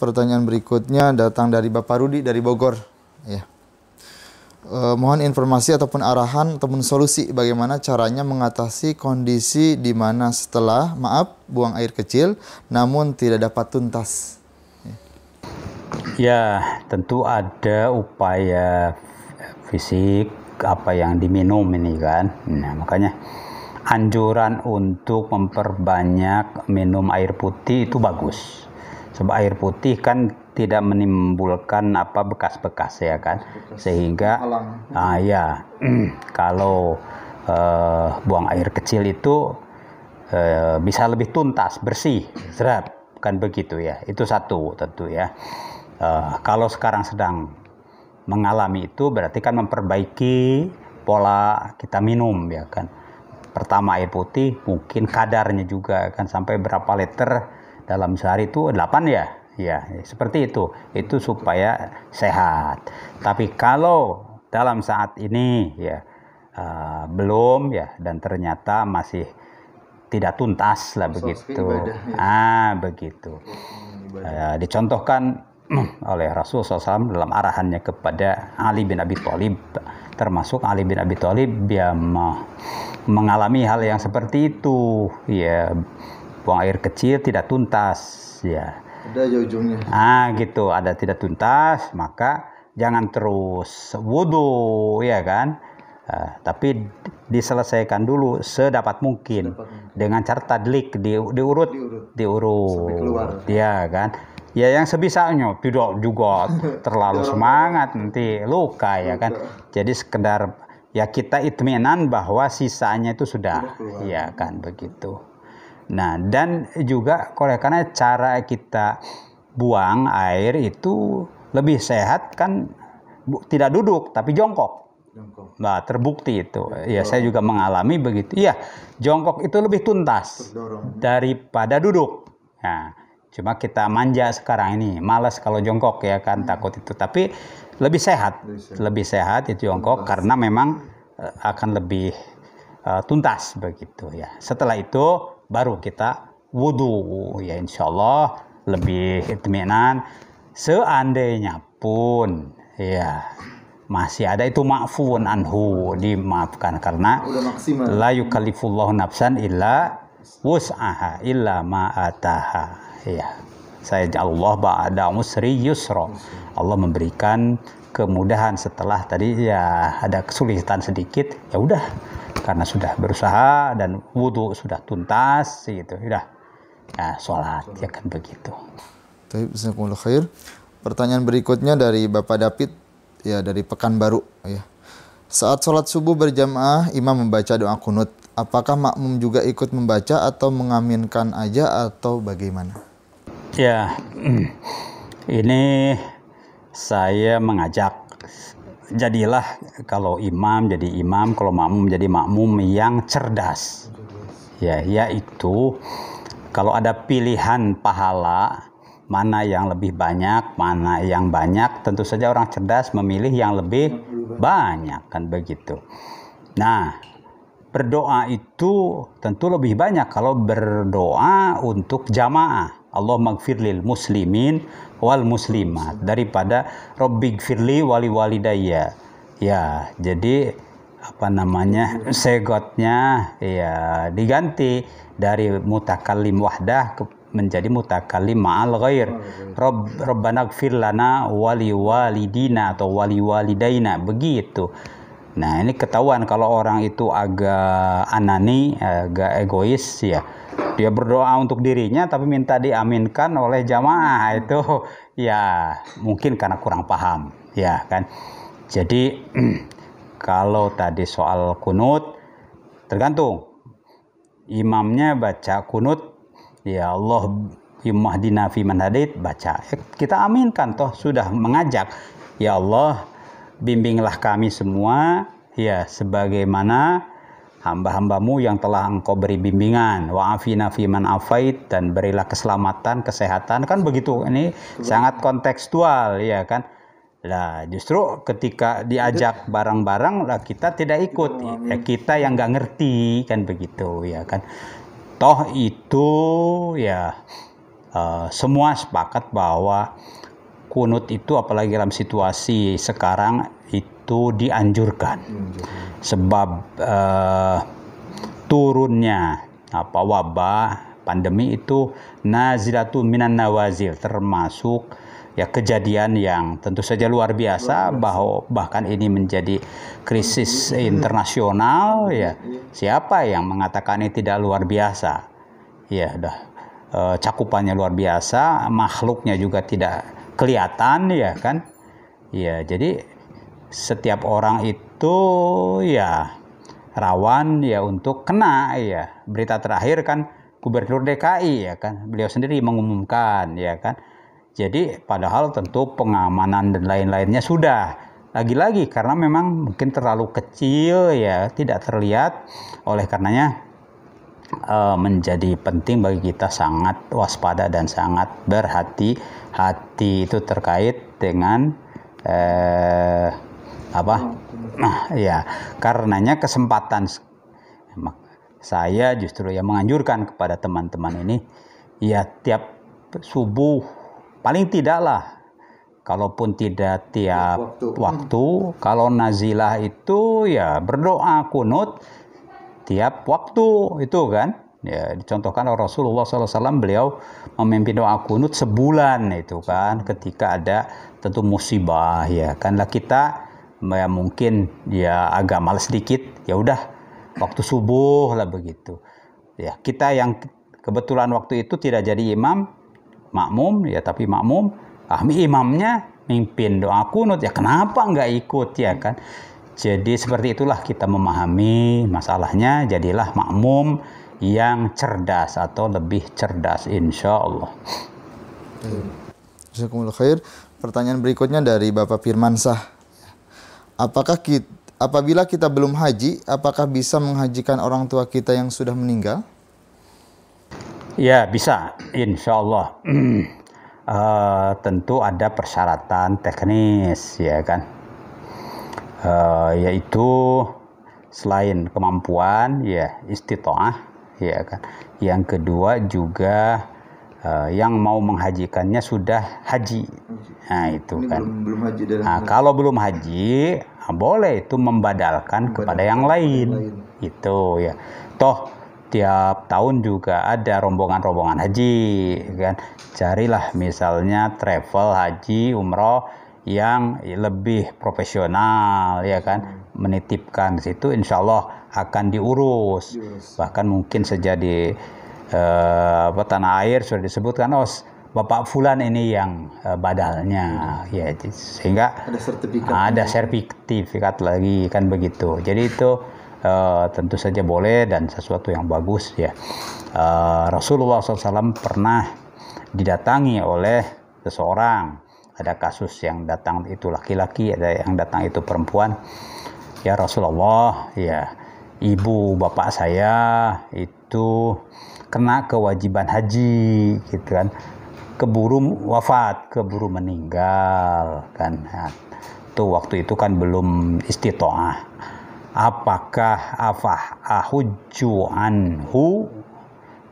pertanyaan berikutnya datang dari Bapak Rudi dari Bogor. Ya. Mohon informasi ataupun arahan ataupun solusi bagaimana caranya mengatasi kondisi di mana setelah buang air kecil namun tidak dapat tuntas. Ya, tentu ada upaya fisik apa yang diminum ini kan. Nah, makanya anjuran untuk memperbanyak minum air putih itu bagus. Sebab air putih kan tidak menimbulkan bekas-bekas ya kan. Sehingga kalau buang air kecil itu bisa lebih tuntas, bersih, serap, kan begitu ya. Itu satu tentu ya. Kalau sekarang sedang mengalami itu berarti kan memperbaiki pola kita minum ya kan. Pertama air putih mungkin kadarnya juga kan sampai berapa liter dalam sehari itu 8 ya. Ya, seperti itu. Itu supaya sehat. Tapi kalau dalam saat ini ya belum ya dan ternyata masih tidak tuntas lah begitu. Begitu. Dicontohkan oleh Rasulullah SAW dalam arahannya kepada Ali bin Abi Thalib, termasuk Ali bin Abi Thalib dia mengalami hal yang seperti itu ya, buang air kecil tidak tuntas ya, ada ujungnya gitu, ada tidak tuntas, maka jangan terus wudhu ya kan, tapi diselesaikan dulu sedapat mungkin dengan cara tadlik, diurut ya kan. Ya yang sebisanya, tidak juga terlalu semangat nanti luka ya kan. Jadi sekedar ya kita itminan bahwa sisanya itu sudah ya kan begitu. Nah, dan juga karena cara kita buang air itu lebih sehat kan, tidak duduk tapi jongkok. Nah, terbukti itu. Ya saya juga mengalami begitu. Iya, jongkok itu lebih tuntas daripada duduk. Nah, cuma kita manja sekarang ini, malas kalau jongkok ya kan, takut itu. Tapi lebih sehat itu jongkok karena memang akan lebih tuntas begitu ya. Setelah itu baru kita wudhu ya, insya Allah lebih itminan. Seandainya pun ya masih ada itu ma'fuun anhu, dimaafkan karena la yukallifullahu nafsan illa wus'aha illa ma'ataha. Ya, Allah ba'da usri yusra. Allah memberikan kemudahan setelah tadi ya ada kesulitan sedikit, ya udah karena sudah berusaha dan wudhu sudah tuntas gitu, udah ya sholat ya kan begitu. Jazakumullah khair. Pertanyaan berikutnya dari Bapak David ya dari Pekanbaru ya. Saat sholat subuh berjamaah imam membaca doa kunut, apakah makmum juga ikut membaca atau mengaminkan aja atau bagaimana? Ya, ini saya mengajak, jadilah kalau imam jadi imam, kalau makmum jadi makmum yang cerdas. Ya, yaitu kalau ada pilihan pahala, mana yang lebih banyak, mana yang banyak, tentu saja orang cerdas memilih yang lebih banyak, kan begitu. Nah, berdoa itu tentu lebih banyak kalau berdoa untuk jamaah. Allah maghfirlil muslimin wal muslimat daripada Rabbighfirli wali walidayya. Ya, jadi segotnya ya diganti dari mutakallim wahdah menjadi mutakallim ma'al ghair. Rabbanaghfir lana wali walidina atau wali walidaina begitu. Nah, ini ketahuan kalau orang itu agak anani, agak egois ya. Dia berdoa untuk dirinya tapi minta diaminkan oleh jamaah, itu ya mungkin karena kurang paham ya kan. Jadi kalau tadi soal kunut tergantung imamnya baca kunut ya Allah yumahdina fi man hadait, baca kita aminkan, toh sudah mengajak ya Allah bimbinglah kami semua ya sebagaimana hamba-hambamu yang telah engkau beri bimbingan, wa'afina fiman afait, dan berilah keselamatan, kesehatan, kan begitu. Ini sangat kontekstual ya kan. Lah justru ketika diajak bareng-bareng lah kita tidak ikut, ya kita yang nggak ngerti kan begitu ya kan. Toh itu ya semua sepakat bahwa kunut itu apalagi dalam situasi sekarang itu dianjurkan. Sebab turunnya wabah pandemi itu nazilatun minan nawazil, termasuk ya kejadian yang tentu saja luar biasa, bahkan ini menjadi krisis internasional. Ya, siapa yang mengatakan ini tidak luar biasa? Ya, cakupannya luar biasa, makhluknya juga tidak kelihatan, ya kan? Ya, jadi setiap orang itu ya rawan ya untuk kena. Ya, berita terakhir kan Gubernur DKI, ya kan, beliau sendiri mengumumkan, ya kan. Jadi padahal tentu pengamanan dan lain-lainnya sudah, lagi-lagi karena memang mungkin terlalu kecil, ya, tidak terlihat. Oleh karenanya menjadi penting bagi kita sangat waspada dan sangat berhati-hati itu terkait dengan ya, karenanya kesempatan saya justru yang menganjurkan kepada teman-teman ini, ya, tiap subuh paling tidaklah, kalaupun tidak tiap waktu, kalau nazilah itu ya berdoa kunut tiap waktu itu kan. Ya, dicontohkan oleh Rasulullah SAW, beliau memimpin doa kunut sebulan itu kan, ketika ada tentu musibah, ya kan. Lah kita ya mungkin ya agak malas sedikit, ya udah waktu subuh lah begitu. Ya, kita yang kebetulan waktu itu tidak jadi makmum, ya, tapi makmum, imamnya mimpin doa kunut, ya kenapa nggak ikut, ya kan. Jadi seperti itulah kita memahami masalahnya, jadilah makmum yang cerdas atau lebih cerdas, insya Allah. Jazakumullah khair. Pertanyaan berikutnya dari Bapak Firmansah. Apabila kita belum haji, apakah bisa menghajikan orang tua kita yang sudah meninggal? Ya, bisa, insya Allah. Tentu ada persyaratan teknis, ya kan. Yaitu selain kemampuan, ya, istita'ah, ya kan. Yang kedua juga yang mau menghajikannya sudah haji. Nah, itu ini kan. Belum haji kalau belum haji, boleh itu membadalkan kepada yang lain. Itu ya. Toh tiap tahun juga ada rombongan-rombongan haji, kan. Carilah misalnya travel haji, umroh yang lebih profesional, ya kan, menitipkan di situ, insya Allah akan diurus. Bahkan mungkin sejadi tanah air sudah disebutkan, Bapak Fulan ini yang badalnya, ya, sehingga ada sertifikat lagi kan begitu. Jadi itu tentu saja boleh dan sesuatu yang bagus, ya. Rasulullah SAW pernah didatangi oleh seseorang. Ada kasus yang datang itu laki-laki, ada yang datang itu perempuan. Ya Rasulullah, ya, ibu bapak saya itu kena kewajiban haji, gitu kan. Keburu wafat, keburu meninggal, kan. Nah, waktu itu kan belum istita'ah. Apakah ahujju anhu,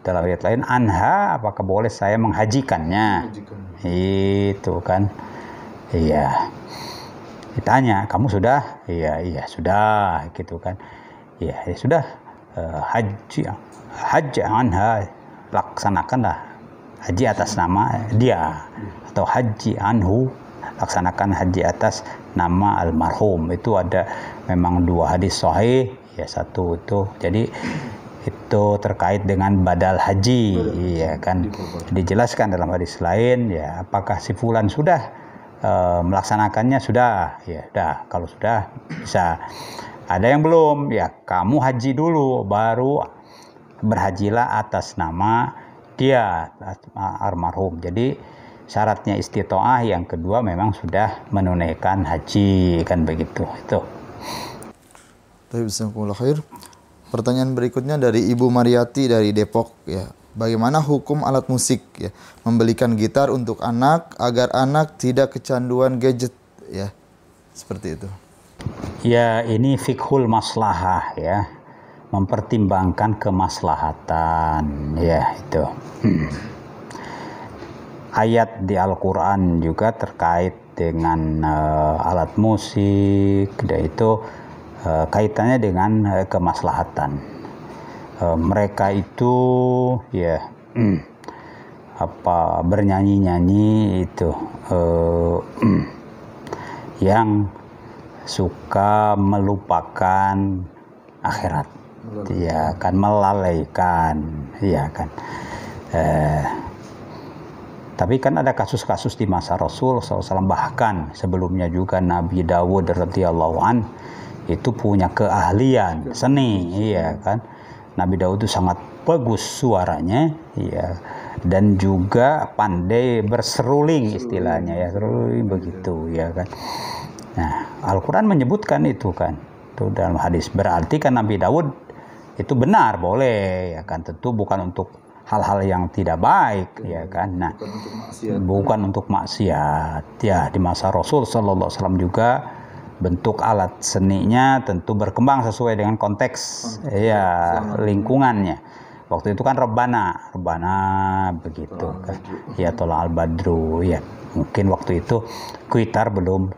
dalam ayat lain anha, apakah boleh saya menghajikannya? Itu kan. Iya. Ditanya, kamu sudah? Iya sudah, gitu kan. Iya, ya sudah. Haji anha, laksanakanlah haji atas nama dia, atau haji anhu, laksanakan haji atas nama almarhum. Itu ada memang dua hadis sahih, ya, satu itu. Jadi itu terkait dengan badal haji, ya kan. Dijelaskan dalam hadis lain, ya, apakah si fulan sudah melaksanakannya? Sudah, ya, sudah. Kalau sudah bisa. Ada yang belum, ya, kamu haji dulu, baru berhajilah atas nama dia, almarhum. Jadi syaratnya istita'ah, yang kedua memang sudah menunaikan haji, kan begitu. Itu. Jazakumullah khair. Pertanyaan berikutnya dari Ibu Mariati dari Depok, ya. Bagaimana hukum alat musik, ya? Membelikan gitar untuk anak agar anak tidak kecanduan gadget, ya. Seperti itu. Ya, ini fikhul maslahah, ya. Mempertimbangkan kemaslahatan, ya, itu. ayat di Al-Quran juga terkait dengan alat musik, dan itu kaitannya dengan kemaslahatan. Mereka itu ya bernyanyi-nyanyi itu yang suka melupakan akhirat, ya kan, melalaikan, ya kan. Tapi kan ada kasus-kasus di masa Rasul SAW, bahkan sebelumnya juga Nabi Dawud radhiyallahu an itu punya keahlian seni, ya kan. Nabi Dawud itu sangat bagus suaranya, ya, dan juga pandai berseruling istilahnya, ya, seruling begitu, ya kan. Nah, Al-Quran menyebutkan itu kan, itu dalam hadis. Berarti kan Nabi Dawud itu benar, boleh, ya kan. Tentu bukan untuk hal-hal yang tidak baik, ya kan. Nah, bukan untuk maksiat. Ya, di masa Rasul Sallallahu Alaihi Wasallam juga bentuk alat seninya tentu berkembang sesuai dengan konteks, ya, lingkungannya. Waktu itu kan rebana begitu kan. Ya, Tola al-Badru, ya. Mungkin waktu itu gitar belum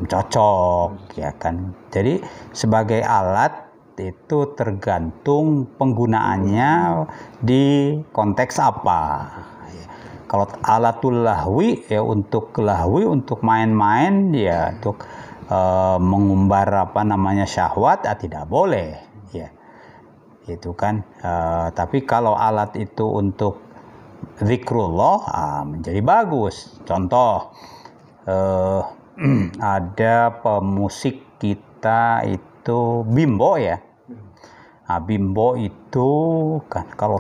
cocok, ya kan. Jadi sebagai alat itu tergantung penggunaannya di konteks apa. Kalau alatul lahwi, ya untuk lahwi, untuk main-main, ya untuk mengumbar syahwat, tidak boleh, ya, itu kan. Tapi kalau alat itu untuk zikrullah, menjadi bagus. Contoh, ada pemusik kita itu bimbo, ya. Bimbo itu kan kalau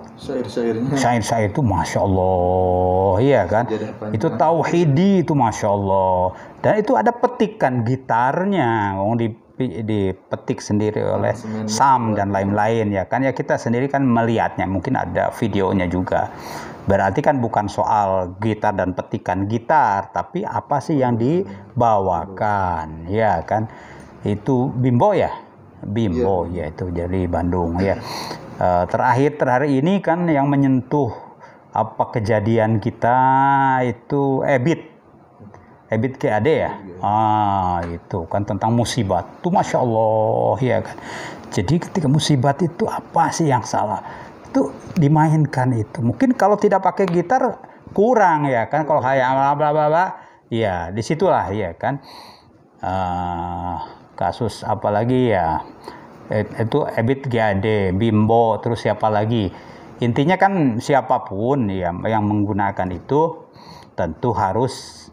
syair-syair itu masya Allah, iya kan, itu tauhidi, itu masya Allah, dan itu ada petikan gitarnya, dipetik sendiri oleh Sam dan lain-lain, ya kan. Ya, kita sendiri kan melihatnya, mungkin ada videonya juga. Berarti kan bukan soal gitar dan petikan gitar, tapi apa sih yang dibawakan, ya kan. Itu bimbo, ya. Bimbo, ya, itu dari Bandung, ya. Terakhir ini kan yang menyentuh kejadian kita itu Ebit GAD, ya. Itu kan tentang musibat. Itu masya Allah, ya kan. Jadi ketika musibat itu apa sih yang salah? Itu dimainkan itu. Mungkin kalau tidak pakai gitar kurang, ya kan. Kalau bla bla bla, ya disitulah, ya kan. Kasus apalagi, ya, itu Ebit GAD, Bimbo, terus siapa lagi. Intinya kan siapapun, ya, yang menggunakan itu tentu harus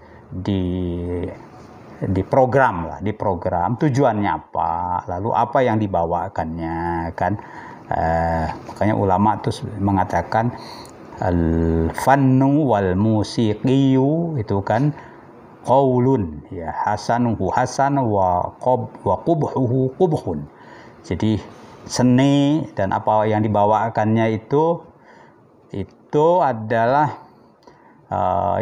diprogram lah, diprogram tujuannya apa, lalu apa yang dibawakannya, kan. Makanya ulama tuh mengatakan al-fannu wal musiqiyu itu kan qaulun, ya, hasanuhu hasan wa qubhuhu qubhun. Jadi seni dan apa yang dibawakannya itu adalah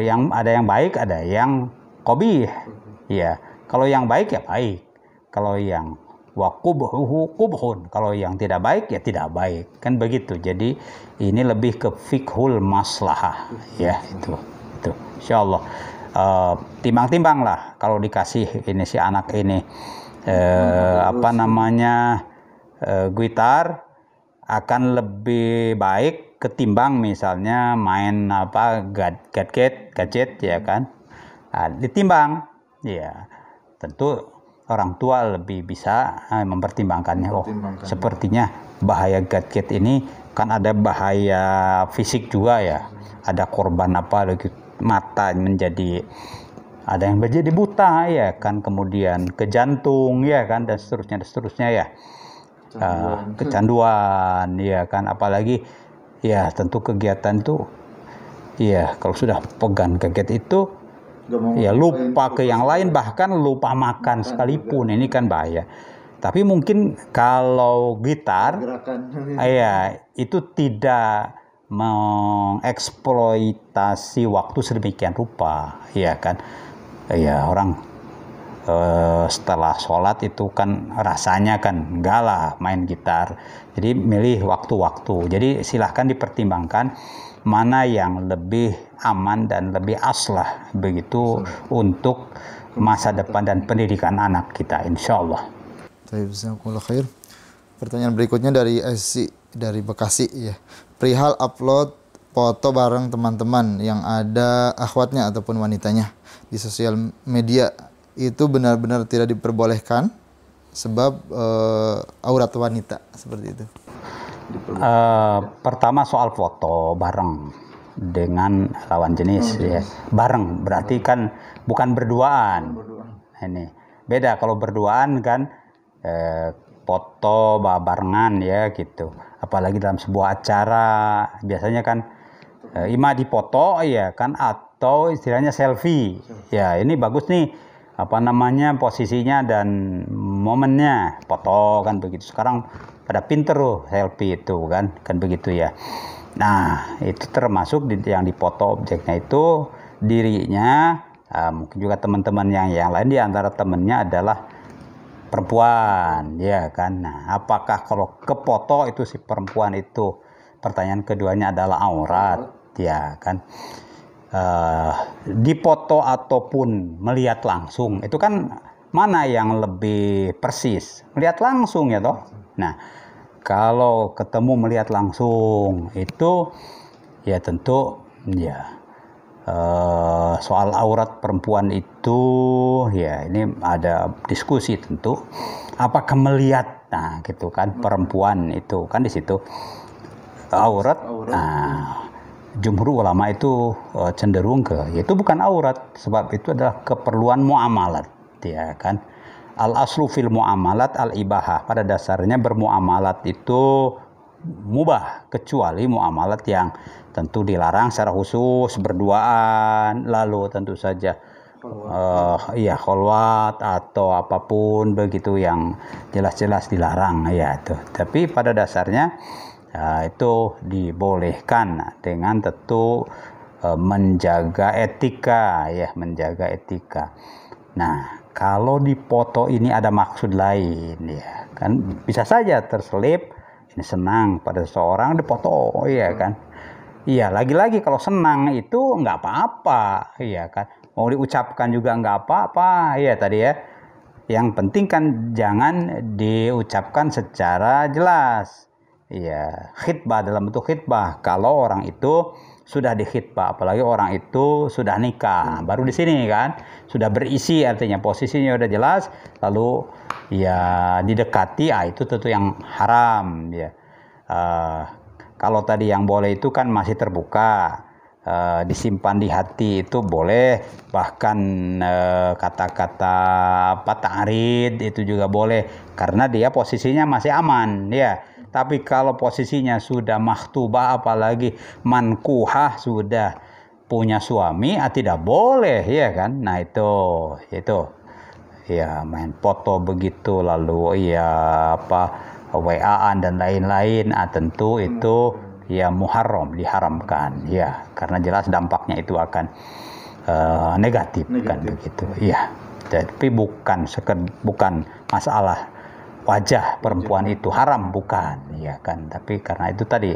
yang ada yang baik, ada yang qabih, ya. Kalau yang baik, ya baik. Kalau yang wa qubhuhu qubhun, kalau yang tidak baik, ya tidak baik, kan begitu. Jadi ini lebih ke fiqhul maslahah, ya, itu insyaallah. Timbang-timbang lah kalau dikasih ini si anak ini gitar, akan lebih baik ketimbang misalnya main gadget, ya kan. Ditimbang, ya, tentu orang tua lebih bisa mempertimbangkannya. Sepertinya bahaya gadget ini kan ada bahaya fisik juga, ya. Ada korban mata ada yang menjadi buta, ya kan, kemudian ke jantung, ya kan, dan seterusnya, ya. Kecanduan, ya kan, apalagi, ya, tentu kegiatan itu, ya, kalau sudah pegang gadget itu, ya, lupa ke yang lain, bahkan lupa makan sekalipun, ini kan bahaya. Tapi mungkin kalau gitar, ya, itu tidak mengeksploitasi waktu sedemikian rupa, ya kan. Ya, orang setelah sholat itu kan rasanya kan enggak lah main gitar. Jadi milih waktu-waktu. Jadi silahkan dipertimbangkan mana yang lebih aman dan lebih aslah begitu untuk masa depan dan pendidikan anak kita, insya Allah. Jazakumullah khair. Pertanyaan berikutnya dari Esi dari Bekasi ya. Perihal upload foto bareng teman-teman yang ada akhwatnya ataupun wanitanya di sosial media itu benar-benar tidak diperbolehkan sebab aurat wanita seperti itu. Pertama soal foto bareng dengan lawan jenis ya. Bareng berarti kan bukan berduaan. Ini beda kalau berduaan kan foto barengan ya gitu. Apalagi dalam sebuah acara biasanya kan ima dipoto ya kan atau istilahnya selfie. Ya, ini bagus nih posisinya dan momennya foto kan begitu. Sekarang pada pinter loh selfie itu kan begitu ya. Nah, itu termasuk yang dipoto objeknya itu dirinya, mungkin juga teman-teman yang lain di antara temannya adalah perempuan ya kan. Nah, apakah kalau kefoto itu si perempuan itu, pertanyaan keduanya adalah aurat ya kan. Dipoto ataupun melihat langsung itu kan mana yang lebih persis, melihat langsung ya toh. Nah, kalau ketemu melihat langsung itu ya tentu ya soal aurat perempuan itu ya ini ada diskusi tentu apakah melihat nah gitu kan perempuan itu kan di situ aurat. Nah, jumhur ulama itu cenderung ke itu bukan aurat sebab itu adalah keperluan muamalat ya kan. Al aslu fil muamalat al ibahah, pada dasarnya bermuamalat itu mubah kecuali muamalat yang tentu dilarang secara khusus berduaan, lalu tentu saja kholwat atau apapun begitu yang jelas-jelas dilarang ya itu. Tapi pada dasarnya itu dibolehkan dengan tentu menjaga etika ya, menjaga etika. Nah, kalau di foto ini ada maksud lain ya kan bisa saja terselip ini senang pada seseorang di foto ya kan. Iya, lagi-lagi kalau senang itu nggak apa-apa ya kan. Mau diucapkan juga nggak apa-apa ya tadi ya. Yang penting kan jangan diucapkan secara jelas. Iya, khitbah dalam bentuk khitbah. Kalau orang itu sudah dikhitbah, apalagi orang itu sudah nikah, baru di sini kan sudah berisi, artinya posisinya udah jelas, lalu ya didekati, itu tentu yang haram ya. Kalau tadi yang boleh itu kan masih terbuka, disimpan di hati itu boleh, bahkan kata-kata ta'rid itu juga boleh karena dia posisinya masih aman ya. Tapi kalau posisinya sudah makhtubah apalagi mankuhah sudah punya suami, tidak boleh ya kan. Nah itu ya main foto begitu lalu ya WA-an dan lain-lain, tentu itu ya muharram, diharamkan ya, karena jelas dampaknya itu akan negatif kan begitu ya. Tapi bukan masalah wajah perempuan itu haram, bukan ya kan, tapi karena itu tadi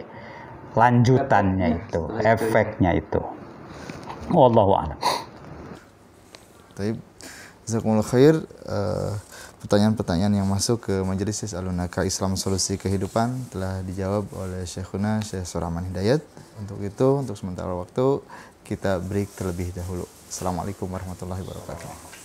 lanjutannya itu, efeknya itu. Wallahu a'lam. Baik, jazakumullah khair. Pertanyaan-pertanyaan yang masuk ke Majelis Al-Lunaka Islam Solusi Kehidupan telah dijawab oleh Syekhuna Syekh Surahman Hidayat. Untuk itu, untuk sementara waktu kita break terlebih dahulu. Assalamualaikum warahmatullahi wabarakatuh.